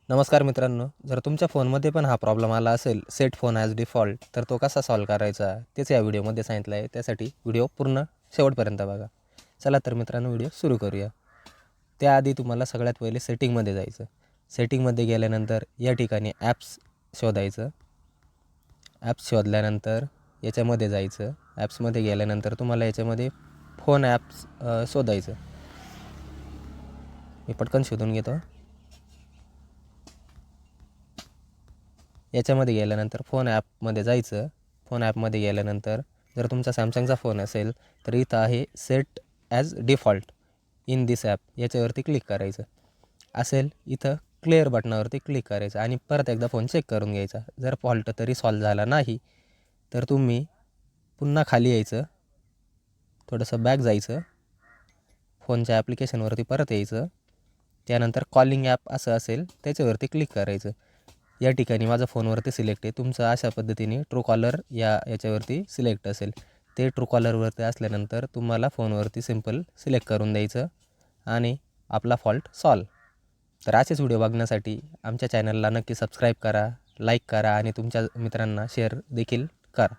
नमस्कार मित्रांनो, जर तुमच्या फोनमध्ये पण हा प्रॉब्लेम आला असेल सेट फोन ॲज डिफॉल्ट, तर तो कसा सॉल्व करायचा तेच या व्हिडिओमध्ये सांगितलं आहे. त्यासाठी व्हिडिओ पूर्ण शेवटपर्यंत बघा. चला तर मित्रांनो व्हिडिओ सुरू करूया. त्याआधी तुम्हाला सगळ्यात पहिले सेटिंगमध्ये जायचं. सेटिंगमध्ये गेल्यानंतर या ठिकाणी ॲप्स शोधायचं. ॲप्स शोधल्यानंतर याच्यामध्ये जायचं. ॲप्समध्ये गेल्यानंतर तुम्हाला याच्यामध्ये फोन ॲप्स शोधायचं. मी पटकन शोधून घेतो. याच्यामध्ये गेल्यानंतर फोन ॲपमध्ये जायचं. फोन ॲपमध्ये गेल्यानंतर जर तुमचा सॅमसंगचा फोन असेल तर इथं आहे set as default in this app, याच्यावरती क्लिक करायचं. असेल इथं क्लिअर बटनावरती क्लिक करायचं आणि परत एकदा फोन चेक करून घ्यायचा. जर फॉल्ट तरी सॉल्व झाला नाही तर तुम्ही पुन्हा खाली यायचं, थोडंसं बॅक जायचं, फोनच्या ॲप्लिकेशनवरती परत यायचं. त्यानंतर कॉलिंग ॲप असं असेल त्याच्यावरती क्लिक करायचं. या ठिकाणी माझा फोनवरती सिलेक्ट आहे. तुमचं अशा पद्धतीने ट्रूकॉलर याच्यावरती सिलेक्ट असेल. ते ट्रूकॉलरवरती असल्यानंतर तुम्हाला फोनवरती सिम्पल सिलेक्ट करून द्यायचं आणि आपला फॉल्ट सॉल्व. तर असेच व्हिडिओ बघण्यासाठी आमच्या चॅनलला नक्की सबस्क्राईब करा, लाईक करा आणि तुमच्या मित्रांना शेअर देखील करा.